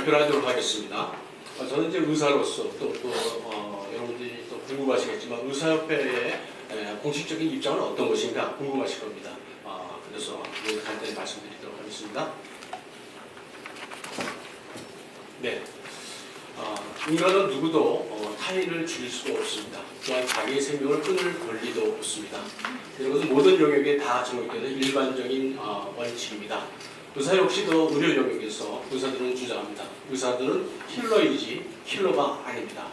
발표를 하도록 하겠습니다. 저는 이제 의사로서 여러분들이 또 궁금하시겠지만 의사협회의 공식적인 입장은 어떤 것인가 궁금하실 겁니다. 그래서 간단히 말씀드리도록 하겠습니다. 네, 인간은 누구도 타인을 죽일 수가 없습니다. 또한 자기의 생명을 끊을 권리도 없습니다. 이것은 모든 영역에 다 적용되는 일반적인 원칙입니다. 의사 역시도 의료 영역에서 의사들은 주장합니다. 의사들은 힐러이지 킬러가 아닙니다.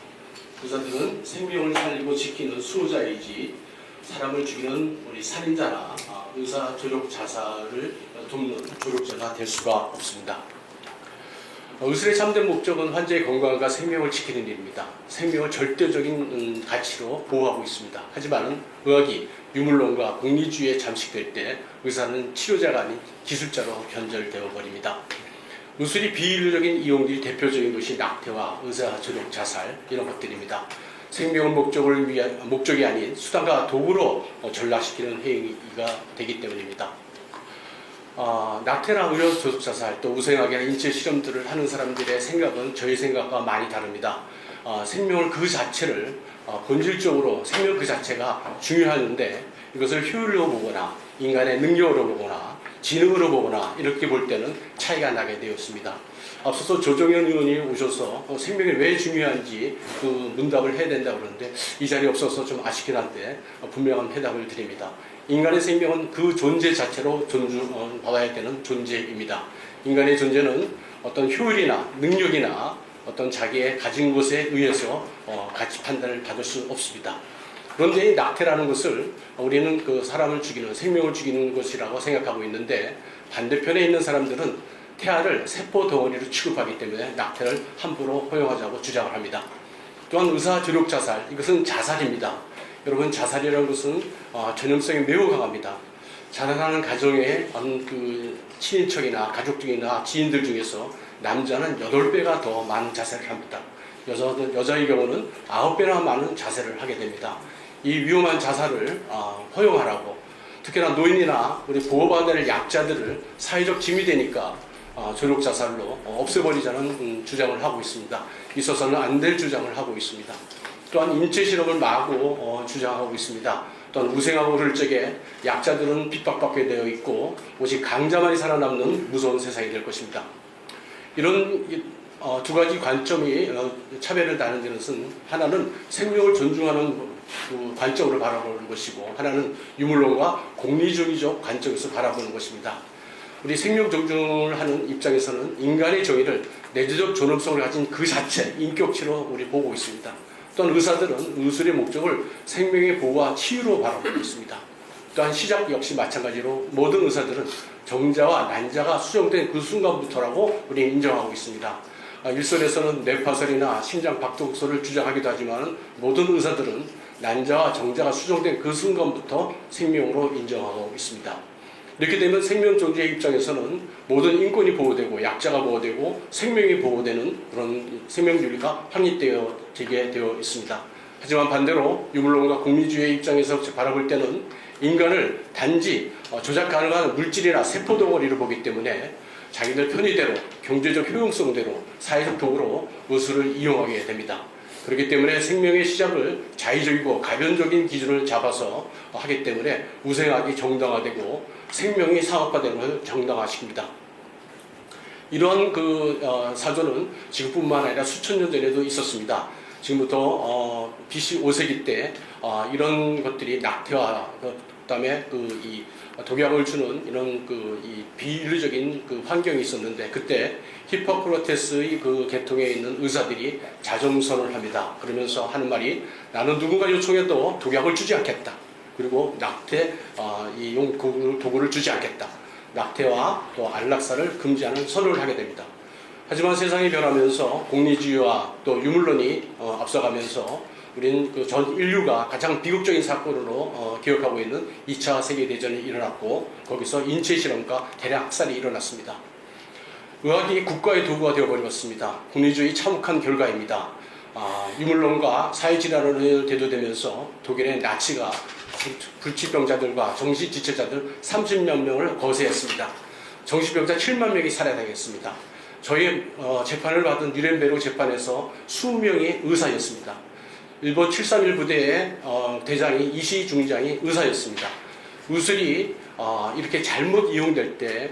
의사들은 생명을 살리고 지키는 수호자이지 사람을 죽이는 우리 살인자나 의사 조력 자살을 돕는 조력자가 될 수가 없습니다. 의술의 참된 목적은 환자의 건강과 생명을 지키는 일입니다. 생명을 절대적인 가치로 보호하고 있습니다. 하지만 의학이 유물론과 공리주의에 잠식될 때 의사는 치료자가 아닌 기술자로 변절되어 버립니다. 의술이 비인류적인 이용들이 대표적인 것이 낙태와 의사 조력 자살 이런 것들입니다. 생명을 목적이 아닌 수단과 도구로 전락시키는 행위가 되기 때문입니다. 낙태나 의료 조속 자살 또 우생학이나 인체 실험들을 하는 사람들의 생각은 저희 생각과 많이 다릅니다. 생명을 그 자체를 본질적으로 생명 그 자체가 중요하는데 이것을 효율로 보거나 인간의 능력으로 보거나 지능으로 보거나 이렇게 볼 때는 차이가 나게 되었습니다. 앞서서 조정현 의원이 오셔서 생명이 왜 중요한지 그 문답을 해야 된다고 그러는데 이 자리에 없어서 좀 아쉽긴 한데 분명한 해답을 드립니다. 인간의 생명은 그 존재 자체로 존중받아야 되는 존재입니다. 인간의 존재는 어떤 효율이나 능력이나 어떤 자기의 가진 것에 의해서 가치 판단을 받을 수 없습니다. 그런데 이 낙태라는 것을 우리는 그 사람을 죽이는 생명을 죽이는 것이라고 생각하고 있는데 반대편에 있는 사람들은 태아를 세포 덩어리로 취급하기 때문에 낙태를 함부로 허용하자고 주장을 합니다. 또한 의사 조력 자살 이것은 자살입니다. 여러분 자살이라는 것은 전염성이 매우 강합니다. 자살하는 가정의 그 친인척이나 가족들이나 지인들 중에서 남자는 8배가 더 많은 자살을 합니다. 여자의 경우는 9배나 많은 자살을 하게 됩니다. 이 위험한 자살을 허용하라고 특히나 노인이나 우리 보호받아야 될 약자들을 사회적 짐이 되니까 조력 자살로 없애버리자는 주장을 하고 있습니다. 있어서는 안 될 주장을 하고 있습니다. 또한 인체 실험을 마구 주장하고 있습니다. 또한 우생하고 그럴 적에 약자들은 핍박받게 되어 있고 오직 강자만이 살아남는 무서운 세상이 될 것입니다. 이런 두 가지 관점이 차별을 나누는 것은 하나는 생명을 존중하는 그 관점으로 바라보는 것이고 하나는 유물론과 공리주의적 관점에서 바라보는 것입니다. 우리 생명 존중을 하는 입장에서는 인간의 정의를 내재적 존엄성을 가진 그 자체, 인격체로 우리 보고 있습니다. 또한 의사들은 의술의 목적을 생명의 보호와 치유로 바라보고 있습니다. 또한 시작 역시 마찬가지로 모든 의사들은 정자와 난자가 수정된 그 순간부터라고 우리는 인정하고 있습니다. 일선에서는 뇌파설이나 심장 박동소를 주장하기도 하지만 모든 의사들은 난자와 정자가 수정된 그 순간부터 생명으로 인정하고 있습니다. 이렇게 되면 생명 존재의 입장에서는 모든 인권이 보호되고 약자가 보호되고 생명이 보호되는 그런 생명윤리가 확립되게 되어 있습니다. 하지만 반대로 유물론과 공리주의의 입장에서 바라볼 때는 인간을 단지 조작 가능한 물질이나 세포 덩어리로 보기 때문에 자기들 편의대로 경제적 효용성대로 사회적 도구로 의술을 이용하게 됩니다. 그렇기 때문에 생명의 시작을 자의적이고 가변적인 기준을 잡아서 하기 때문에 우생학이 정당화되고 생명이 상업화되는 것을 정당화시킵니다. 이러한 사조는 지금뿐만 아니라 수천 년 전에도 있었습니다. 지금부터 BC 5세기 때 이런 것들이 낙태와 그다음에 이 독약을 주는 이런 이 비인류적인 환경이 있었는데 그때 히포크라테스의 계통에 있는 의사들이 자정선언을 합니다. 그러면서 하는 말이 나는 누군가 요청해도 독약을 주지 않겠다. 그리고 낙태 도구를 주지 않겠다. 낙태와 또 안락사를 금지하는 선언을 하게 됩니다. 하지만 세상이 변하면서 공리주의와 또 유물론이 앞서가면서 우리는 전 인류가 가장 비극적인 사건으로 기억하고 있는 2차 세계대전이 일어났고 거기서 인체 실험과 대량 학살이 일어났습니다. 의학이 국가의 도구가 되어버렸습니다. 공리주의 참혹한 결과입니다. 유물론과 사회진화론을 대두되면서 독일의 나치가 불치병자들과 정신지체자들 30만 명을 거세했습니다. 정신병자 7만 명이 살해당했습니다. 저희 재판을 받은 뉴렌베르크 재판에서 20명이 의사였습니다. 일본 731 부대의 대장이 이시 중장이 의사였습니다. 의술이 이렇게 잘못 이용될 때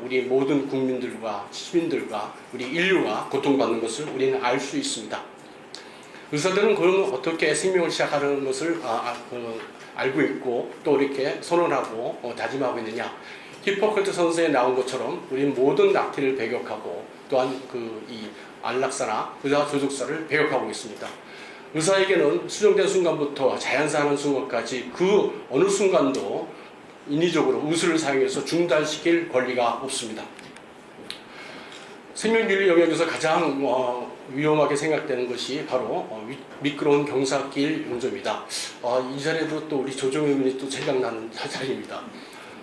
우리 모든 국민들과 시민들과 우리 인류가 고통받는 것을 우리는 알 수 있습니다. 의사들은 그럼 어떻게 생명을 시작하는 것을 알고 있고 또 이렇게 선언하고 다짐하고 있느냐. 히포크라테스 선서에 나온 것처럼 우리는 모든 낙태를 배격하고 또한 이 안락사나 의사 조족사를 배격하고 있습니다. 의사에게는 수정된 순간부터 자연사하는 순간까지 그 어느 순간도 인위적으로 의술을 사용해서 중단시킬 권리가 없습니다. 생명윤리 영역에서 가장 위험하게 생각되는 것이 바로 미끄러운 경사길 용접입니다. 이 자리에도 또 우리 조정희 의원이 또 생각나는 자리입니다.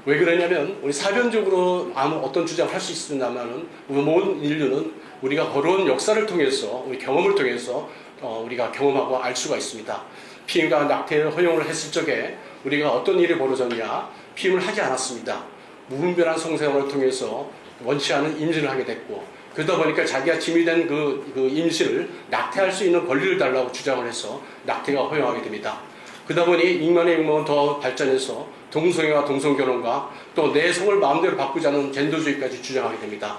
왜 그러냐면 우리 사변적으로 어떤 주장을 할 수 있습니다만은 모든 인류는 우리가 걸어온 역사를 통해서 우리 경험을 통해서 우리가 경험하고 알 수가 있습니다. 피임과 낙태를 허용을 했을 적에 우리가 어떤 일이 벌어졌냐. 피임을 하지 않았습니다. 무분별한 성생활을 통해서 원치 않은 임신을 하게 됐고 그러다 보니까 자기가 침입된 그 임신을 낙태할 수 있는 권리를 달라고 주장을 해서 낙태가 허용하게 됩니다. 그러다 보니 인간의 욕망은 더 발전해서 동성애와 동성결혼과 또 내 성을 마음대로 바꾸자는 젠더주의까지 주장하게 됩니다.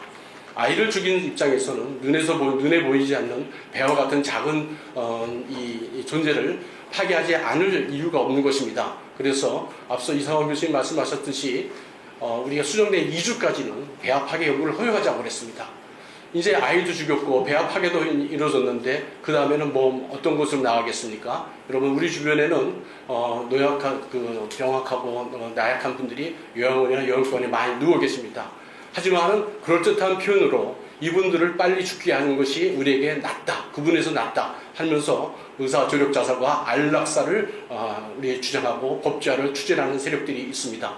아이를 죽이는 입장에서는 눈에 보이지 않는 배와 같은 작은 이 존재를 파괴하지 않을 이유가 없는 것입니다. 그래서 앞서 이상원 교수님 말씀하셨듯이 우리가 수정된 2주까지는 배아 파괴 여부를 허용하자고 그랬습니다. 이제 아이도 죽였고 배아 파괴도 이루어졌는데 그 다음에는 뭐 어떤 곳으로 나가겠습니까? 여러분 우리 주변에는 노약한 병약하고 나약한 분들이 요양원이나 요양병원에 많이 누워 계십니다. 하지만은 그럴듯한 표현으로 이분들을 빨리 죽게 하는 것이 우리에게 낫다, 구분해서 낫다 하면서 의사 조력 자살과 안락사를 우리 주장하고 법제화를 추진하는 세력들이 있습니다.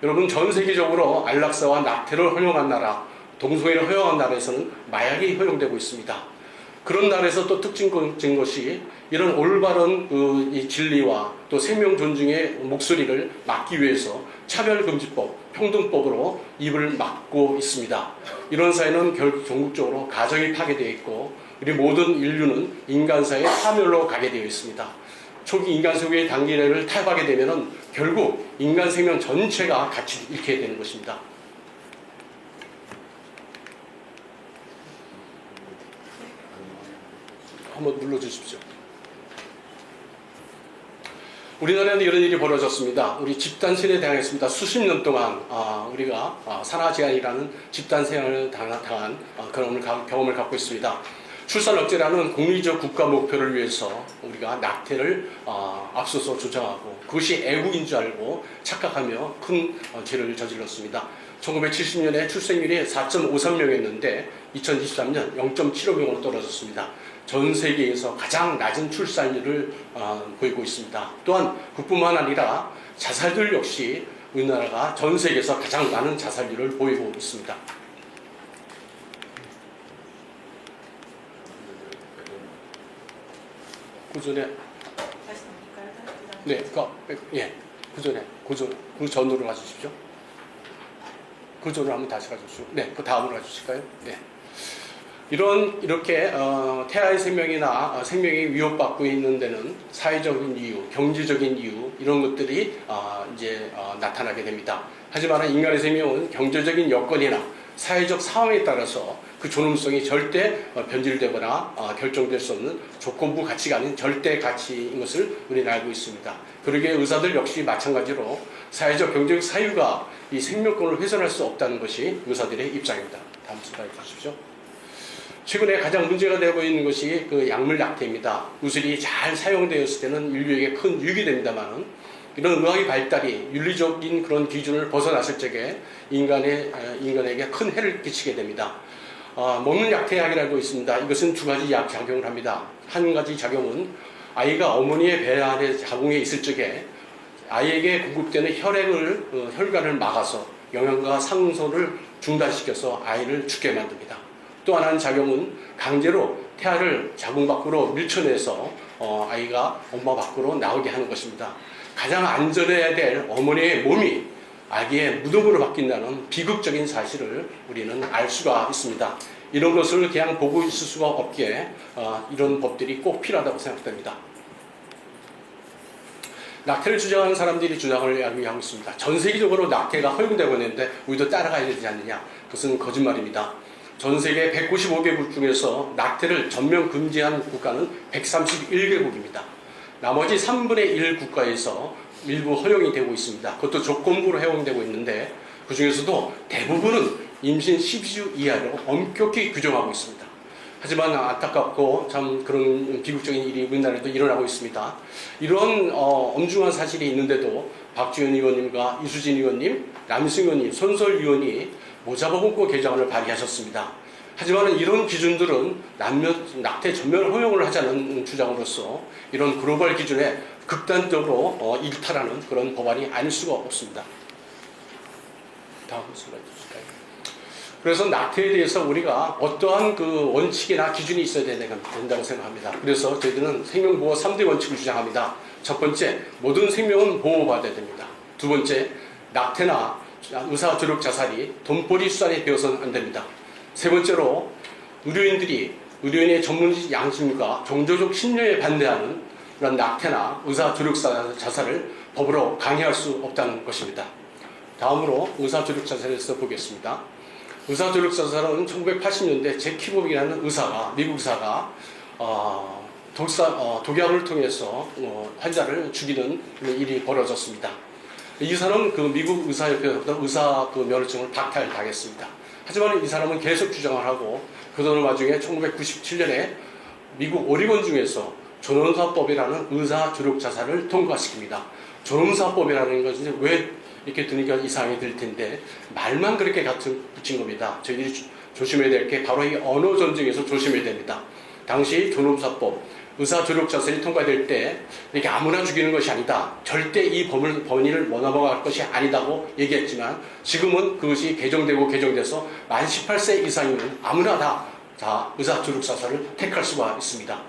여러분 전 세계적으로 안락사와 낙태를 허용한 나라, 동성애를 허용한 나라에서는 마약이 허용되고 있습니다. 그런 나라에서 또 특징적인 것이 이런 올바른 이 진리와 또 생명 존중의 목소리를 막기 위해서 차별금지법, 평등법으로 입을 막고 있습니다. 이런 사회는 전국적으로 가정이 파괴되어 있고 우리 모든 인류는 인간사의 파멸로 가게 되어 있습니다. 초기 인간 세계의 단계를 타협하게 되면 결국 인간 생명 전체가 같이 잃게 되는 것입니다. 한번 눌러주십시오. 우리나라에는 이런 일이 벌어졌습니다. 우리 집단세례 당했습니다. 수십 년 동안 우리가 산하제한이라는 집단세례를 당한 그런 경험을 갖고 있습니다. 출산 억제라는 공리적 국가 목표를 위해서 우리가 낙태를 앞서서 조장하고 그것이 애국인 줄 알고 착각하며 큰 죄를 저질렀습니다. 1970년에 출생률이 4.53명이었는데 2023년 0.75명으로 떨어졌습니다. 전 세계에서 가장 낮은 출산율을 보이고 있습니다. 또한 그뿐만 아니라 자살률 역시 우리나라가 전 세계에서 가장 많은 자살률을 보이고 있습니다. 그 전에 네, 그 전으로 가주십시오. 그 전으로 한번 다시 가주십시오. 네, 그 다음으로 가주실까요? 네. 이렇게 태아의 생명이나 생명이 위협받고 있는 데는 사회적인 이유, 경제적인 이유 이런 것들이 이제 나타나게 됩니다. 하지만 인간의 생명은 경제적인 여건이나 사회적 상황에 따라서 그 존엄성이 절대 변질되거나 결정될 수 없는 조건부 가치가 아닌 절대 가치인 것을 우리는 알고 있습니다. 그러기에 의사들 역시 마찬가지로 사회적 경제적 사유가 이 생명권을 훼손할 수 없다는 것이 의사들의 입장입니다. 다음 슬라이드 주십시오. 최근에 가장 문제가 되고 있는 것이 그 약물 낙태입니다. 의술이 잘 사용되었을 때는 인류에게 큰 유익이 됩니다만 이런 의학의 발달이 윤리적인 그런 기준을 벗어났을 적에 인간에게 큰 해를 끼치게 됩니다. 먹는 약태약이라고 있습니다. 이것은 두 가지 약 작용을 합니다. 한 가지 작용은 아이가 어머니의 배 안에 자궁에 있을 적에 아이에게 공급되는 혈관을 막아서 영양과 상소를 중단시켜서 아이를 죽게 만듭니다. 또 하나는 작용은 강제로 태아를 자궁 밖으로 밀쳐내서 아이가 엄마 밖으로 나오게 하는 것입니다. 가장 안전해야 될 어머니의 몸이 아기의 무덤으로 바뀐다는 비극적인 사실을 우리는 알 수가 있습니다. 이런 것을 그냥 보고 있을 수가 없게 이런 법들이 꼭 필요하다고 생각됩니다. 낙태를 주장하는 사람들이 주장을 야기하고 있습니다. 전 세계적으로 낙태가 허용되고 있는데 우리도 따라가야 되지 않느냐? 그것은 거짓말입니다. 전 세계 195개국 중에서 낙태를 전면 금지한 국가는 131개국입니다. 나머지 3분의 1 국가에서 일부 허용이 되고 있습니다. 그것도 조건부로 허용되고 있는데 그 중에서도 대부분은 임신 12주 이하로 엄격히 규정하고 있습니다. 하지만 안타깝고 참 그런 비극적인 일이 우리나라에도 일어나고 있습니다. 이런 엄중한 사실이 있는데도 박지원 의원님과 이수진 의원님, 남승 의원님, 손설 의원이 모자버금고 개정안을 발의하셨습니다. 하지만 이런 기준들은 낙태 전면 허용을 하자는 주장으로서 이런 글로벌 기준에 극단적으로 일탈하는 그런 법안이 아닐 수가 없습니다. 다음 슬라이드 주실까요? 그래서 낙태에 대해서 우리가 어떠한 그 원칙이나 기준이 있어야 된다고 생각합니다. 그래서 저희들은 생명보호 3대 원칙을 주장합니다. 첫 번째, 모든 생명은 보호받아야 됩니다. 두 번째, 낙태나 의사 조력 자살이 돈벌이 수단이 되어서는 안 됩니다. 세 번째로, 의료인의 전문직 양심과 종교적 신념에 반대하는 그런 낙태나 의사 조력 자살을 법으로 강요할 수 없다는 것입니다. 다음으로 의사 조력 자살에서 보겠습니다. 의사 조력 자살은 1980년대 제키복이라는 미국 의사가 독약을 통해서 환자를 죽이는 일이 벌어졌습니다. 이 사람은 그 미국 의사협회에서 의사 면허증을 박탈당했습니다. 하지만 이 사람은 계속 주장을 하고 그러던 와중에 1997년에 미국 오리건 중에서 존엄사법이라는 의사 조력 자살을 통과시킵니다. 존엄사법이라는 것은 왜 이렇게 들으니까 이상하게 들 텐데 말만 그렇게 붙인 겁니다. 저희들이 조심해야 될 게 바로 이 언어 전쟁에서 조심해야 됩니다. 당시 존엄사법, 의사 조력 자살이 통과될 때 이렇게 아무나 죽이는 것이 아니다. 절대 이 범위를 넘어갈 것이 아니다고 얘기했지만 지금은 그것이 개정돼서 만 18세 이상이면 아무나 다 의사 조력 자살을 택할 수가 있습니다.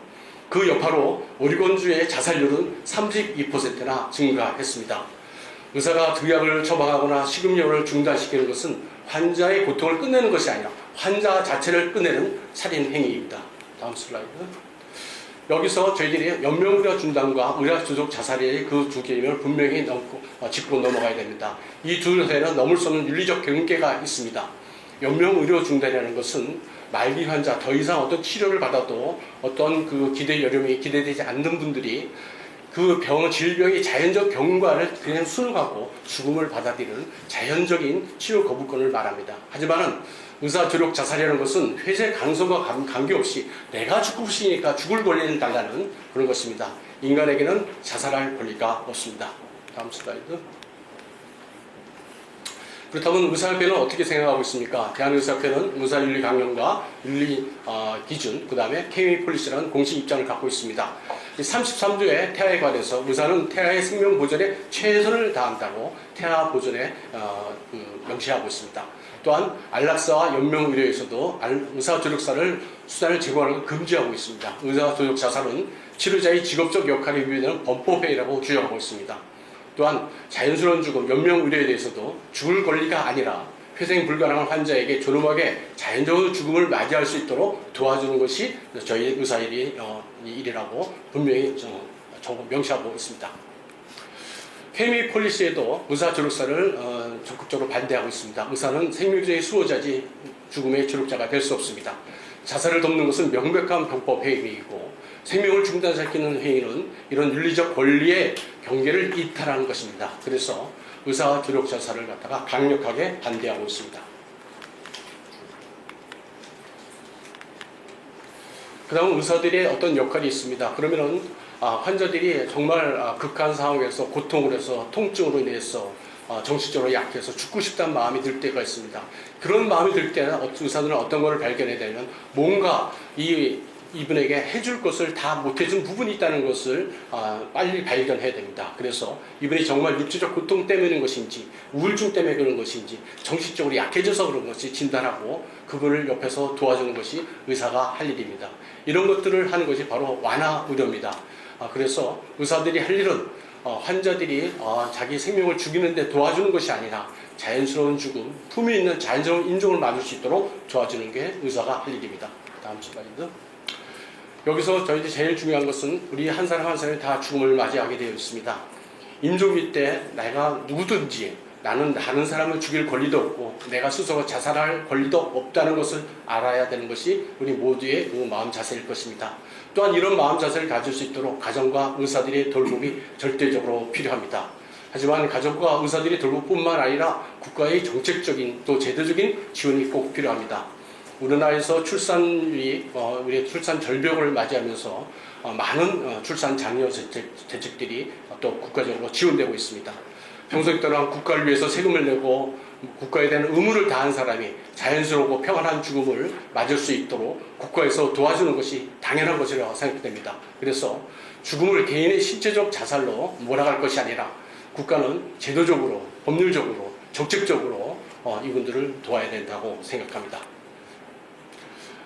그 여파로 오리건주의 자살률은 32%나 증가했습니다. 의사가毒약을 처방하거나 식음료를 중단시키는 것은 환자의 고통을 끝내는 것이 아니라 환자 자체를 끝내는 살인 행위입니다. 다음 슬라이드. 여기서 저희들이 연명의료 중단과 의학 조적 자살의 그 두 개념을 분명히 짚고 넘어가야 됩니다. 이 두 개는 넘을 수 없는 윤리적 경계가 있습니다. 연명의료 중단이라는 것은 말기 환자 더 이상 어떤 치료를 받아도 어떤 그 여름이 기대되지 않는 분들이 그 질병의 자연적 경과를 그냥 순응하고 죽음을 받아들이는 자연적인 치료 거부권을 말합니다. 하지만 의사 조력 자살이라는 것은 회생 가능성과 관계없이 내가 죽고 싶으니까 죽을 권리를 달라는 그런 것입니다. 인간에게는 자살할 권리가 없습니다. 다음 슬라이드. 그렇다면 의사협회는 어떻게 생각하고 있습니까? 대한의사협회는 의사윤리 강령과 윤리 기준, 그 다음에 KMA 폴리시라는 공식 입장을 갖고 있습니다. 33조의 태아에 관해서 의사는 태아의 생명 보존에 최선을 다한다고 태아 보존에 명시하고 있습니다. 또한 안락사와 연명의료에서도 의사 조력사를 수단을 제공하는 걸 금지하고 있습니다. 의사 조력 자살은 치료자의 직업적 역할에 위배되는 범법행위라고 주장하고 있습니다. 또한 자연스러운 죽음, 연명의료에 대해서도 죽을 권리가 아니라 회생 불가능한 환자에게 존엄하게 자연적으로 죽음을 맞이할 수 있도록 도와주는 것이 저희 의사의 일이라고 분명히 명시하고 있습니다. KMA 폴리시에도 의사 조력사를 적극적으로 반대하고 있습니다. 의사는 생명주의 수호자지 죽음의 조력자가 될 수 없습니다. 자살을 돕는 것은 명백한 병법 행위이고 생명을 중단시키는 행위는 이런 윤리적 권리의 경계를 이탈하는 것입니다. 그래서 의사 조력 자살을 갖다가 강력하게 반대하고 있습니다. 그 다음 의사들의 어떤 역할이 있습니다. 그러면은 환자들이 정말 극한 상황에서 고통을 해서 통증으로 인해서 정신적으로 약해서 죽고 싶다는 마음이 들 때가 있습니다. 그런 마음이 들 때는 의사들은 어떤 것을 발견해야 되면 뭔가 이분에게 해줄 것을 다 못해준 부분이 있다는 것을 빨리 발견해야 됩니다. 그래서 이분이 정말 육체적 고통 때문인 것인지 우울증 때문에 그런 것인지 정신적으로 약해져서 그런 것이 진단하고 그분을 옆에서 도와주는 것이 의사가 할 일입니다. 이런 것들을 하는 것이 바로 완화 의료입니다. 그래서 의사들이 할 일은 환자들이 자기 생명을 죽이는데 도와주는 것이 아니라 자연스러운 죽음, 품위 있는 자연스러운 인종을 맞을 수 있도록 도와주는 게 의사가 할 일입니다. 다음 슬라이드. 여기서 저희들이 제일 중요한 것은 우리 한 사람 한 사람이 다 죽음을 맞이하게 되어 있습니다. 임종일 때 내가 누구든지 나는 다른 사람을 죽일 권리도 없고 내가 스스로 자살할 권리도 없다는 것을 알아야 되는 것이 우리 모두의 마음 자세일 것입니다. 또한 이런 마음 자세를 가질 수 있도록 가정과 의사들의 돌봄이 절대적으로 필요합니다. 하지만 가정과 의사들의 돌봄뿐만 아니라 국가의 정책적인 또 제도적인 지원이 꼭 필요합니다. 우리나라에서 출산율이 우리 출산 절벽을 맞이하면서 많은 출산 장려 대책들이 또 국가적으로 지원되고 있습니다. 평소에 또한 국가를 위해서 세금을 내고 국가에 대한 의무를 다한 사람이 자연스럽고 평안한 죽음을 맞을 수 있도록 국가에서 도와주는 것이 당연한 것이라고 생각됩니다. 그래서 죽음을 개인의 신체적 자살로 몰아갈 것이 아니라 국가는 제도적으로, 법률적으로, 정책적으로 이분들을 도와야 된다고 생각합니다.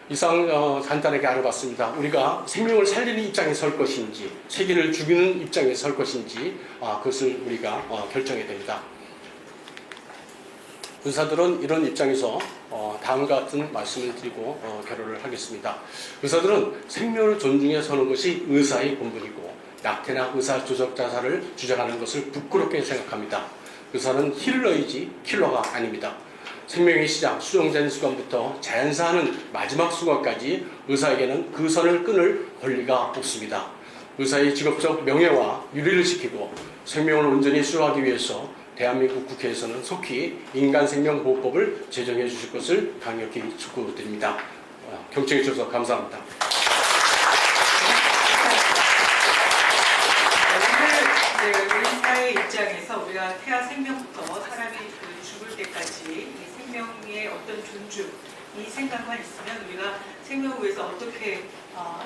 이상 간단하게 알아봤습니다. 우리가 생명을 살리는 입장에 설 것인지 세계를 죽이는 입장에 설 것인지 그것을 우리가 결정해야 됩니다. 의사들은 이런 입장에서 다음과 같은 말씀을 드리고 결론을 하겠습니다. 의사들은 생명을 존중해 서는 것이 의사의 본분이고 낙태나 의사 조작 자살을 주장하는 것을 부끄럽게 생각합니다. 의사는 힐러이지 킬러가 아닙니다. 생명의 시작, 수정된 순간부터 자연사하는 마지막 순간까지 의사에게는 그 선을 끊을 권리가 없습니다. 의사의 직업적 명예와 윤리를 지키고 생명을 온전히 수호하기 위해서 대한민국 국회에서는 속히 인간생명보호법을 제정해 주실 것을 강력히 촉구드립니다. 경청해 주셔서 감사합니다. 오늘 의사의 입장에서 우리가 태아 생명부터 사람이 죽을 때까지 이 생명의 어떤 존중, 이 생각만 있으면 우리가 생명을 위해서 어떻게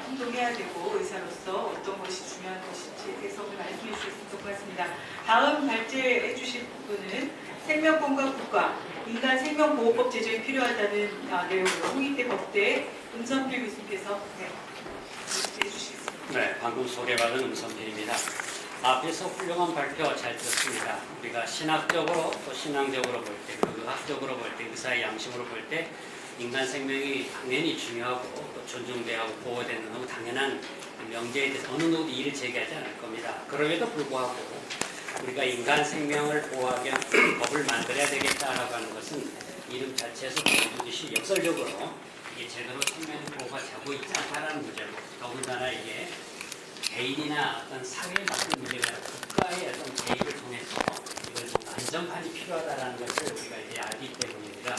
행동해야 되고 의사로서 어떤 것이 중요한 것인지에 대해서 오늘 말씀해 주셨으면 좋을 것 같습니다. 다음 발제해 주실 부분은 생명권과 국가, 인간 생명보호법 제정이 필요하다는 내용으로 홍익대 법대 음선필 교수님께서 발제해 주시겠습니다. 네, 방금 소개받은 음선필입니다. 앞에서 훌륭한 발표 잘 들었습니다. 우리가 신학적으로 또 신앙적으로 볼 때, 의학적으로 볼 때, 의사의 양심으로 볼 때 인간 생명이 당연히 중요하고 또 존중돼야 하고 보호되는 너무 당연한 명제에 대해서 어느 누구도 이의를 제기하지 않을 겁니다. 그럼에도 불구하고 우리가 인간 생명을 보호하기 위한 법을 만들어야 되겠다라고 하는 것은 이름 자체에서 보여주듯이 역설적으로 이게 제대로 생명의 보호가 되고 있지 않다는 문제고 더군다나 이게 개인이나 어떤 사회에 맡은 문제가 아니라 국가의 어떤 개입을 통해서 이걸 좀 안정판이 필요하다는 것을 우리가 이제 알기 때문입니다.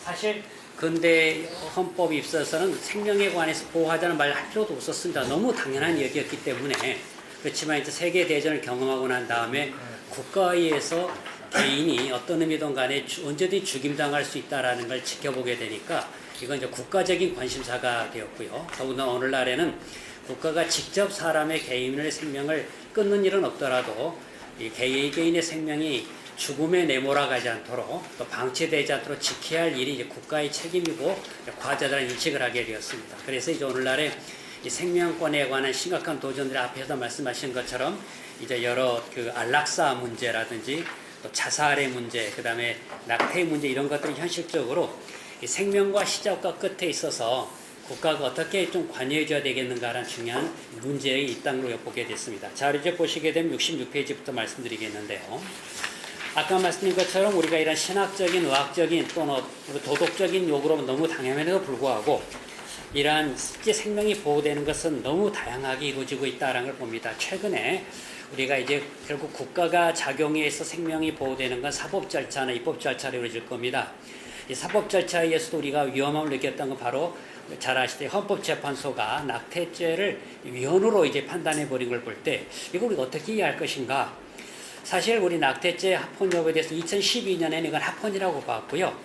사실 근대 헌법에 있어서는 생명에 관해서 보호하자는 말을 할 필요도 없었습니다. 너무 당연한 얘기였기 때문에. 그렇지만 이제 세계대전을 경험하고 난 다음에 국가에 의해서 개인이 어떤 의미든 간에 언제든지 죽임당할 수 있다는 걸 지켜보게 되니까 이건 이제 국가적인 관심사가 되었고요. 더군다나 오늘날에는 국가가 직접 사람의 개인의 생명을 끊는 일은 없더라도 이 개인의 생명이 죽음에 내몰아가지 않도록 또 방치되지 않도록 지켜야 할 일이 이제 국가의 책임이고 과제라는 인식을 하게 되었습니다. 그래서 이제 오늘날에 이 생명권에 관한 심각한 도전들 앞에서 말씀하신 것처럼 이제 여러 그 안락사 문제라든지 또 자살의 문제, 그 다음에 낙태의 문제 이런 것들이 현실적으로 이 생명과 시작과 끝에 있어서 국가가 어떻게 좀 관여해줘야 되겠는가라는 중요한 문제에 있다는 걸 보게 됐습니다. 자, 이제 보시게 되면 66페이지부터 말씀드리겠는데요. 아까 말씀드린 것처럼 우리가 이런 신학적인, 의학적인 또는 도덕적인 요구로 너무 당연함에도 불구하고 이러한 실제 생명이 보호되는 것은 너무 다양하게 이루어지고 있다는 걸 봅니다. 최근에 우리가 이제 결국 국가가 작용해서 생명이 보호되는 건 사법 절차나 입법 절차로 이루어질 겁니다. 이 사법 절차에 의해서도 우리가 위험함을 느꼈던 건 바로 잘 아시다시피 헌법재판소가 낙태죄를 위헌으로 이제 판단해 버린 걸 볼 때 이걸 우리가 어떻게 이해할 것인가? 사실 우리 낙태죄 합헌 여부에 대해서 2012년에는 이건 합헌이라고 봤고요.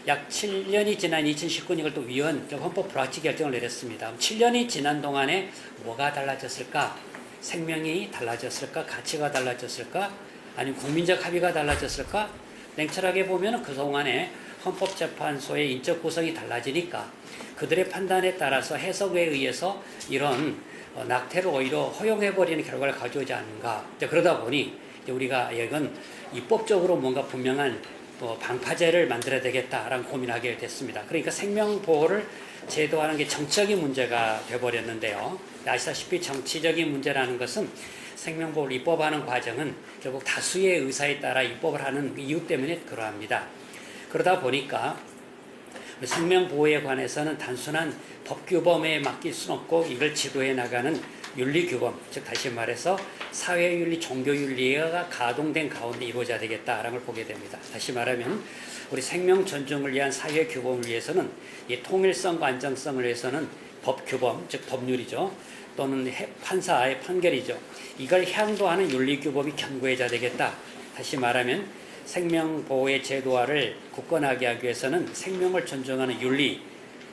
약 7년이 지난 2019년 이걸 또 위헌, 헌법 불합치 결정을 내렸습니다. 7년이 지난 동안에 뭐가 달라졌을까? 생명이 달라졌을까? 가치가 달라졌을까? 아니면 국민적 합의가 달라졌을까? 냉철하게 보면 그동안에 헌법재판소의 인적 구성이 달라지니까 그들의 판단에 따라서 해석에 의해서 이런 낙태를 오히려 허용해버리는 결과를 가져오지 않는가. 그러다 보니 우리가 이건 입법적으로 뭔가 분명한 방파제를 만들어야 되겠다라는 고민하게 됐습니다. 그러니까 생명보호를 제도하는 게 정치적인 문제가 되어버렸는데요. 아시다시피 정치적인 문제라는 것은 생명보호를 입법하는 과정은 결국 다수의 의사에 따라 입법을 하는 이유 때문에 그러합니다. 그러다 보니까 생명보호에 관해서는 단순한 법규범에 맡길 수는 없고 이걸 지도해 나가는 윤리규범, 즉 다시 말해서 사회윤리, 종교윤리가 가동된 가운데 이루어져야 되겠다라는 걸 보게 됩니다. 다시 말하면 우리 생명 존중을 위한 사회규범을 위해서는 이 통일성과 안정성을 위해서는 법규범, 즉 법률이죠. 또는 판사의 판결이죠. 이걸 향도하는 윤리규범이 견고해져야 되겠다. 다시 말하면 생명보호의 제도화를 굳건하게 하기 위해서는 생명을 존중하는 윤리,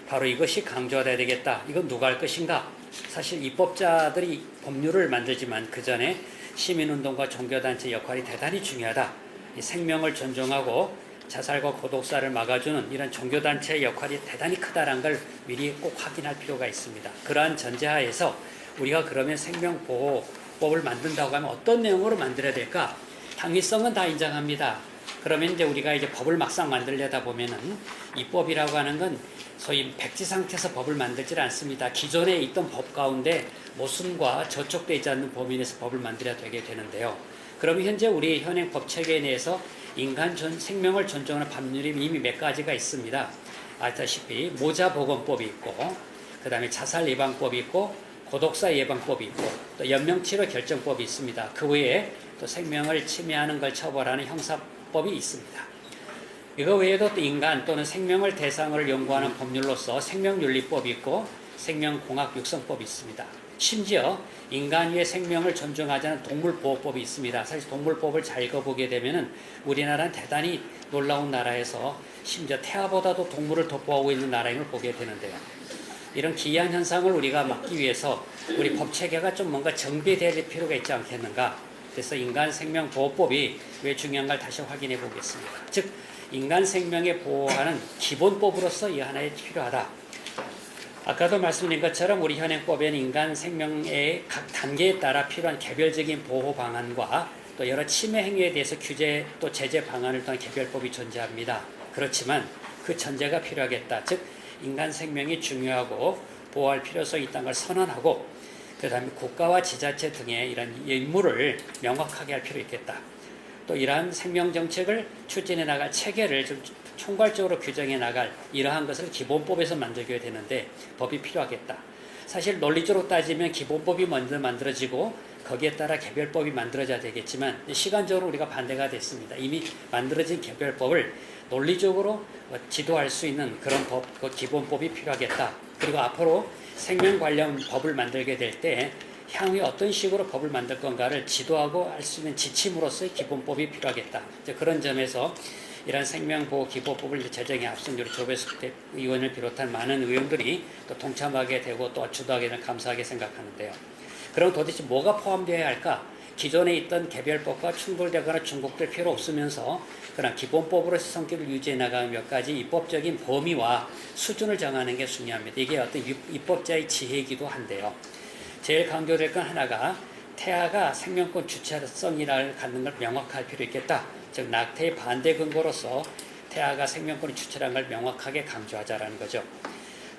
바로 이것이 강조돼야 되겠다. 이건 누가 할 것인가? 사실 입법자들이 법률을 만들지만 그 전에 시민운동과 종교단체 역할이 대단히 중요하다. 이 생명을 존중하고 자살과 고독사를 막아주는 이런 종교단체의 역할이 대단히 크다는 걸 미리 꼭 확인할 필요가 있습니다. 그러한 전제하에서 우리가 그러면 생명보호법을 만든다고 하면 어떤 내용으로 만들어야 될까? 당위성은 다 인정합니다. 그러면 이제 우리가 이제 법을 막상 만들려다 보면은 입법이라고 하는 건 소위 백지 상태에서 법을 만들지 않습니다. 기존에 있던 법 가운데 모순과 저촉되지 않는 범위 내에서 법을 만들어야 되게 되는데요. 그러면 현재 우리 현행 법 체계 내에서 인간 생명을 존중하는 법률이 이미 몇 가지가 있습니다. 알다시피 모자보건법이 있고, 그 다음에 자살 예방법이 있고, 고독사 예방법이 있고, 또 연명치료 결정법이 있습니다. 그 외에 또 생명을 침해하는 걸 처벌하는 형사법이 있습니다. 이거 외에도 또 인간 또는 생명을 대상으로 연구하는 법률로서 생명윤리법이 있고 생명공학육성법이 있습니다. 심지어 인간 위의 생명을 존중하지 않는 동물보호법이 있습니다. 사실 동물법을 잘 읽어보게 되면 우리나라는 대단히 놀라운 나라에서 심지어 태아보다도 동물을 더 보호하고 있는 나라인 걸 보게 되는데요. 이런 기이한 현상을 우리가 막기 위해서 우리 법체계가 좀 뭔가 정비될 필요가 있지 않겠는가. 그래서 인간생명보호법이 왜 중요한가를 다시 확인해 보겠습니다. 즉 인간 생명에 보호하는 기본법으로서 이 하나에 필요하다. 아까도 말씀드린 것처럼 우리 현행법에는 인간 생명의 각 단계에 따라 필요한 개별적인 보호 방안과 또 여러 침해 행위에 대해서 규제 또 제재 방안을 통한 개별법이 존재합니다. 그렇지만 그 전제가 필요하겠다. 즉 인간 생명이 중요하고 보호할 필요성이 있다는 걸 선언하고 그 다음에 국가와 지자체 등의 이런 임무를 명확하게 할 필요 있겠다. 또 이러한 생명정책을 추진해 나갈 체계를 좀 총괄적으로 규정해 나갈 이러한 것을 기본법에서 만들게 되는데 법이 필요하겠다. 사실 논리적으로 따지면 기본법이 먼저 만들어지고 거기에 따라 개별법이 만들어져야 되겠지만 시간적으로 우리가 반대가 됐습니다. 이미 만들어진 개별법을 논리적으로 지도할 수 있는 그런 법, 그 기본법이 필요하겠다. 그리고 앞으로 생명 관련 법을 만들게 될 때 향후에 어떤 식으로 법을 만들 건가를 지도하고 할 수 있는 지침으로서의 기본법이 필요하겠다. 그런 점에서 이러한 생명보호기본법을 제정에 앞선 우리 조배숙 의원을 비롯한 많은 의원들이 또 동참하게 되고 또 주도하게 되는 감사하게 생각하는데요. 그럼 도대체 뭐가 포함되어야 할까? 기존에 있던 개별법과 충돌되거나 중복될 필요 없으면서 그런 기본법으로서 성격을 유지해 나가는 몇 가지 입법적인 범위와 수준을 정하는 게 중요합니다. 이게 어떤 입법자의 지혜이기도 한데요. 제일 강조될 건 하나가 태아가 생명권 주체성이라는 갖는 걸 명확할 필요 있겠다. 즉 낙태의 반대 근거로서 태아가 생명권의 주체라는 걸 명확하게 강조하자라는 거죠.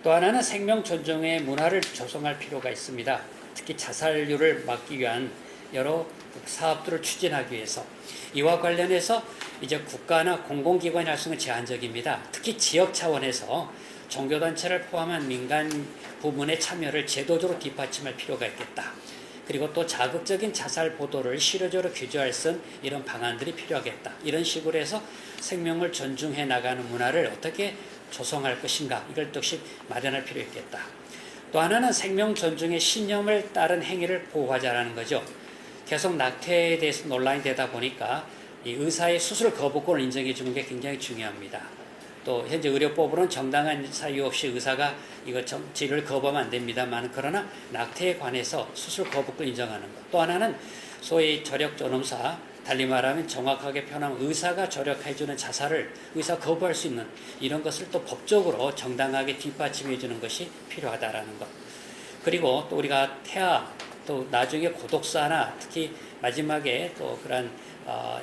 또 하나는 생명 존중의 문화를 조성할 필요가 있습니다. 특히 자살률을 막기 위한 여러 사업들을 추진하기 위해서 이와 관련해서 이제 국가나 공공기관이 할 수 있는 제한적입니다. 특히 지역 차원에서 종교단체를 포함한 민간 부문의 참여를 제도적으로 뒷받침할 필요가 있겠다. 그리고 또 자극적인 자살 보도를 실효적으로 규제할 수 있는 이런 방안들이 필요하겠다. 이런 식으로 해서 생명을 존중해 나가는 문화를 어떻게 조성할 것인가 이걸 또시 마련할 필요 있겠다. 또 하나는 생명 존중의 신념을 따른 행위를 보호하자라는 거죠. 계속 낙태에 대해서 논란이 되다 보니까 이 의사의 수술 거부권을 인정해 주는 게 굉장히 중요합니다. 또 현재 의료법으로는 정당한 사유 없이 의사가 이거 치료를 거부하면 안 됩니다만 그러나 낙태에 관해서 수술 거부권 인정하는 것. 또 하나는 소위 저력 존엄사 달리 말하면 정확하게 표현하면 의사가 조력해주는 자살을 의사 거부할 수 있는 이런 것을 또 법적으로 정당하게 뒷받침해 주는 것이 필요하다라는 것. 그리고 또 우리가 태아 또 나중에 고독사나 특히 마지막에 또 그런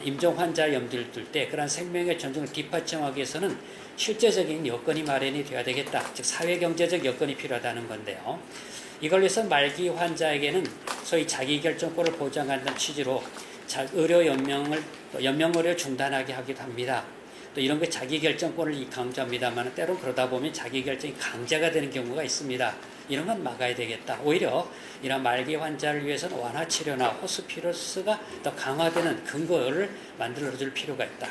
임종 환자 염두를 둘 때 그런 생명의 존중을 뒷받침하기 위해서는 실제적인 여건이 마련이 되어야 되겠다. 즉 사회경제적 여건이 필요하다는 건데요. 이걸 위해서 말기 환자에게는 소위 자기결정권을 보장한다는 취지로 의료 연명의료 중단하게 하기도 합니다. 또 이런 거 자기결정권을 강조합니다만 때론 그러다 보면 자기결정이 강제가 되는 경우가 있습니다. 이런 건 막아야 되겠다. 오히려 이런 말기 환자를 위해서는 완화치료나 호스피러스가 더 강화되는 근거를 만들어줄 필요가 있다.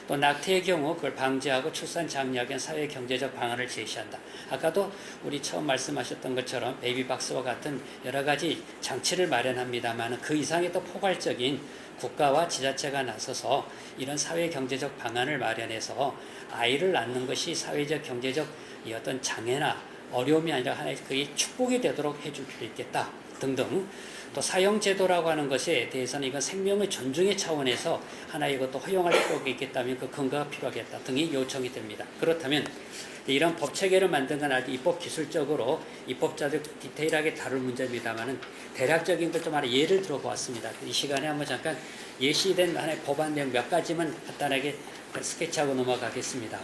또 낙태의 경우 그걸 방지하고 출산 장려하기 위한 사회 경제적 방안을 제시한다. 아까도 우리 처음 말씀하셨던 것처럼 베이비박스와 같은 여러 가지 장치를 마련합니다만 그 이상의 또 포괄적인 국가와 지자체가 나서서 이런 사회 경제적 방안을 마련해서 아이를 낳는 것이 사회적 경제적 어떤 장애나 어려움이 아니라 하나의 그게 축복이 되도록 해줄 필요 있겠다 등등. 또 사형제도라고 하는 것에 대해서는 이건 생명의 존중의 차원에서 하나의 이것도 허용할 필요가 있겠다면 그 근거가 필요하겠다 등이 요청이 됩니다. 그렇다면 이런 법 체계를 만든 건 아직 입법 기술적으로 입법자들 디테일하게 다룰 문제입니다만은 대략적인 것 좀 하나 예를 들어보았습니다. 이 시간에 한번 잠깐 예시된 하나의 법안 내용 몇 가지만 간단하게 스케치하고 넘어가겠습니다.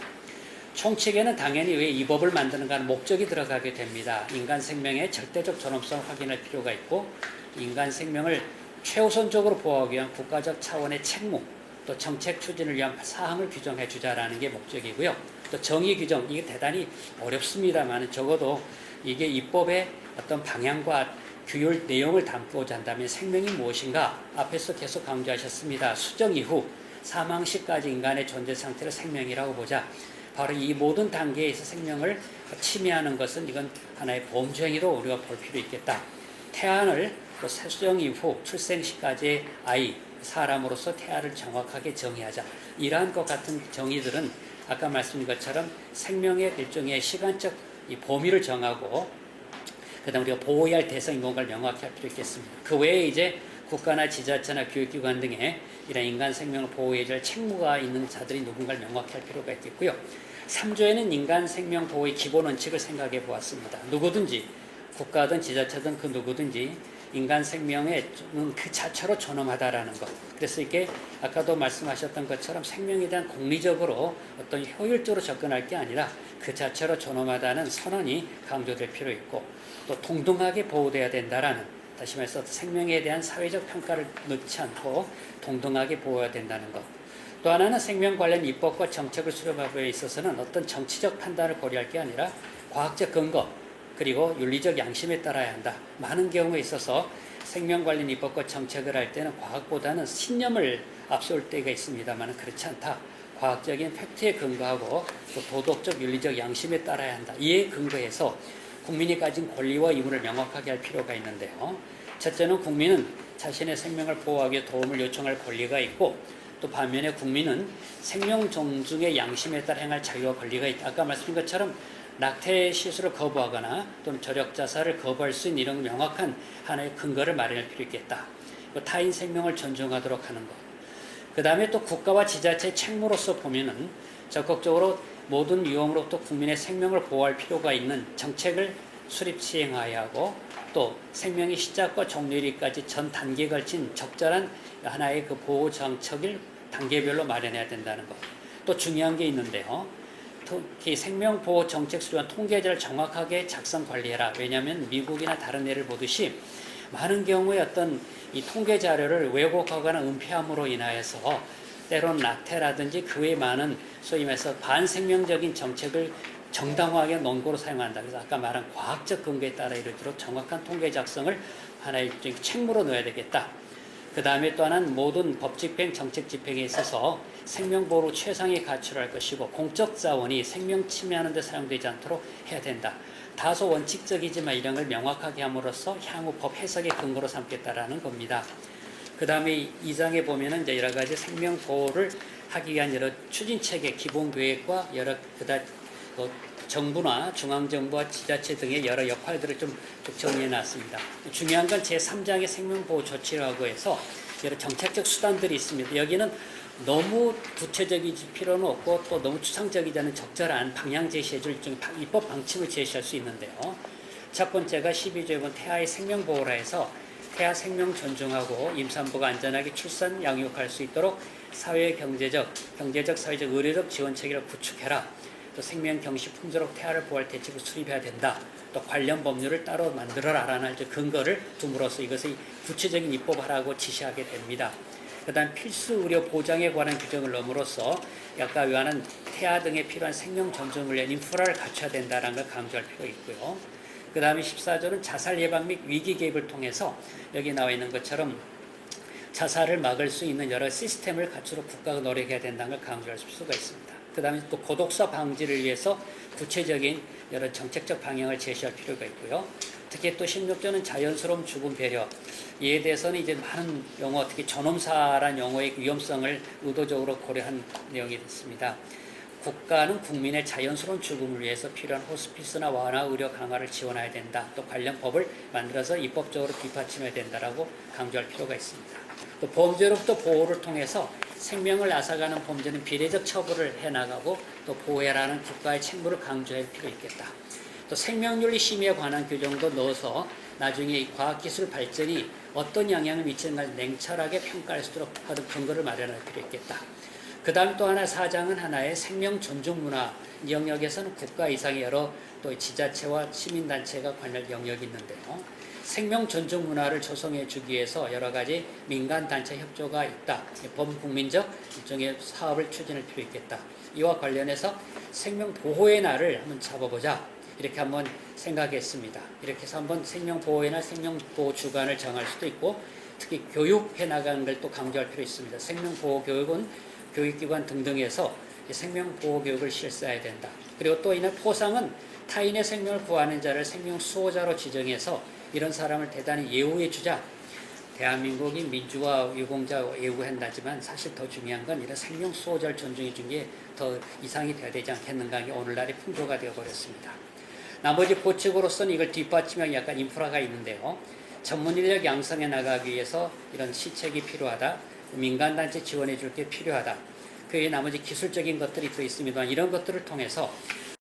총칙에는 당연히 왜 이 법을 만드는가 하는 목적이 들어가게 됩니다. 인간 생명의 절대적 존엄성을 확인할 필요가 있고 인간 생명을 최우선적으로 보호하기 위한 국가적 차원의 책무 또 정책 추진을 위한 사항을 규정해 주자라는 게 목적이고요. 또 정의 규정 이게 대단히 어렵습니다만 적어도 이게 입법의 어떤 방향과 규율 내용을 담고자 한다면 생명이 무엇인가 앞에서 계속 강조하셨습니다. 수정 이후 사망 시까지 인간의 존재 상태를 생명이라고 보자. 바로 이 모든 단계에서 생명을 침해하는 것은 이건 하나의 범죄행위로 우리가 볼 필요 있겠다. 태안을 또 수정 이후 출생 시까지의 아이, 사람으로서 태아를 정확하게 정의하자. 이러한 것 같은 정의들은 아까 말씀드린 것처럼 생명의 일종의 시간적 이 범위를 정하고 그다음 우리가 보호해야 할 대상인 뭔가를 명확히 할 필요 있겠습니다. 그 외에 이제 국가나 지자체나 교육기관 등의 이런 인간 생명을 보호해줄 책무가 있는 자들이 누군가를 명확히 할 필요가 있겠고요. 3조에는 인간 생명 보호의 기본 원칙을 생각해 보았습니다. 누구든지 국가든 지자체든 그 누구든지 인간 생명의 그 자체로 존엄하다라는 것. 그래서 이게 아까도 말씀하셨던 것처럼 생명에 대한 공리적으로 어떤 효율적으로 접근할 게 아니라 그 자체로 존엄하다는 선언이 강조될 필요 있고 또 동등하게 보호돼야 된다라는 다시 말해서 생명에 대한 사회적 평가를 넣지 않고 동등하게 보호해야 된다는 것. 또 하나는 생명 관련 입법과 정책을 수립하기에 있어서는 어떤 정치적 판단을 고려할 게 아니라 과학적 근거 그리고 윤리적 양심에 따라야 한다. 많은 경우에 있어서 생명 관련 입법과 정책을 할 때는 과학보다는 신념을 앞세울 때가 있습니다만 그렇지 않다. 과학적인 팩트에 근거하고 또 도덕적 윤리적 양심에 따라야 한다. 이에 근거해서 국민이 가진 권리와義務을 명확하게 할 필요가 있는데요. 첫째는 국민은 자신의 생명을 보호하기 위해 도움을 요청할 권리가 있고 또 반면에 국민은 생명 존중의 양심에 따라 행할 자유와 권리가 있다. 아까 말씀드린 것처럼 낙태 시술을 거부하거나 또는 저력 자살을 거부할 수 있는 이런 명확한 하나의 근거를 마련할 필요 있겠다. 타인 생명을 존중하도록 하는 것. 그 다음에 또 국가와 지자체의 책무로서 보면은 적극적으로 모든 위험으로부터 국민의 생명을 보호할 필요가 있는 정책을 수립 시행하여야 하고 또 생명의 시작과 종료일까지 전 단계에 걸친 적절한 하나의 그 보호 정책을 단계별로 마련해야 된다는 것. 또 중요한 게 있는데요. 특히 생명보호 정책 수립한 통계자를 정확하게 작성 관리해라. 왜냐하면 미국이나 다른 예를 보듯이 많은 경우에 어떤 이 통계 자료를 왜곡하거나 은폐함으로 인하여서 때론 낙태라든지 그 외에 많은 소위 말해서 반생명적인 정책을 정당화하게 논거로 사용한다. 그래서 아까 말한 과학적 근거에 따라 이르도록 정확한 통계 작성을 하나의 책무로 넣어야 되겠다. 그 다음에 또 하나는 모든 법 집행, 정책 집행에 있어서 생명보호로 최상의 가치를 할 것이고 공적 자원이 생명 침해하는 데 사용되지 않도록 해야 된다. 다소 원칙적이지만 이런 걸 명확하게 함으로써 향후 법 해석의 근거로 삼겠다라는 겁니다. 그 다음에 2장에 보면은 이제 여러 가지 생명 보호를 하기 위한 여러 추진 체계, 기본 계획과 여러 그다음 정부나 중앙정부와 지자체 등의 여러 역할들을 좀 정리해 놨습니다. 중요한 건 제3장의 생명보호 조치라고 해서 여러 정책적 수단들이 있습니다. 여기는 너무 구체적이지 필요는 없고 또 너무 추상적이지 않은 적절한 방향 제시해줄 일종의 입법 방침을 제시할 수 있는데요. 첫 번째가 12조에 태아의 생명보호라 해서 태아 생명 존중하고 임산부가 안전하게 출산 양육할 수 있도록 사회 경제적, 사회적, 의료적 지원 체계를 구축해라. 또 생명 경시 풍조록 태아를 보호할 대책을 수립해야 된다. 또 관련 법률을 따로 만들어라라는 근거를 둠으로써 이것을 구체적인 입법하라고 지시하게 됩니다. 그다음 필수 의료 보장에 관한 규정을 넣음으로써 아까 위반한 태아 등에 필요한 생명 존중을 위한 인프라를 갖춰야 된다는 걸 강조할 필요가 있고요. 그 다음에 14조는 자살 예방 및 위기 개입을 통해서 여기 나와 있는 것처럼 자살을 막을 수 있는 여러 시스템을 갖추도록 국가가 노력해야 된다는 걸 강조할 수가 있습니다. 그 다음에 또 고독사 방지를 위해서 구체적인 여러 정책적 방향을 제시할 필요가 있고요. 특히 또 16조는 자연스러운 죽음 배려. 이에 대해서는 이제 많은 용어, 특히 존엄사란 용어의 위험성을 의도적으로 고려한 내용이 있습니다. 국가는 국민의 자연스러운 죽음을 위해서 필요한 호스피스나 완화 의료 강화를 지원해야 된다. 또 관련 법을 만들어서 입법적으로 뒷받침해야 된다라고 강조할 필요가 있습니다. 또 범죄로부터 보호를 통해서 생명을 앗아가는 범죄는 비례적 처벌을 해나가고 또 보호해라는 국가의 책무를 강조할 필요 있겠다. 또 생명윤리 심의에 관한 규정도 넣어서 나중에 이 과학기술 발전이 어떤 영향을 미치는가 냉철하게 평가할 수 있도록 하는 근거를 마련할 필요 있겠다. 그 다음 또 하나 사장은 하나의 생명 존중 문화 영역에서는 국가 이상의 여러 또 지자체와 시민단체가 관련 영역이 있는데요. 생명 존중 문화를 조성해 주기 위해서 여러 가지 민간단체 협조가 있다. 범국민적 일종의 사업을 추진할 필요 있겠다. 이와 관련해서 생명 보호의 날을 한번 잡아보자. 이렇게 한번 생각했습니다. 이렇게 해서 한번 생명 보호의 날, 생명 보호 주간을 정할 수도 있고 특히 교육해 나가는 걸 또 강조할 필요 있습니다. 생명 보호 교육은 교육기관 등등에서 생명보호 교육을 실시해야 된다. 그리고 또 이는 포상은 타인의 생명을 구하는 자를 생명 수호자로 지정해서 이런 사람을 대단히 예우해 주자. 대한민국이 민주화 유공자 예우한다지만 사실 더 중요한 건 이런 생명 수호자를 존중해 준 게 더 이상이 돼야 되지 않겠는가 하는 게 오늘날의 풍조가 되어버렸습니다. 나머지 보측으로서는 이걸 뒷받침하기 약간 인프라가 있는데요. 전문 인력 양성해 나가기 위해서 이런 시책이 필요하다. 민간단체 지원해 줄 게 필요하다. 그 외에 나머지 기술적인 것들이 더 있습니다만 이런 것들을 통해서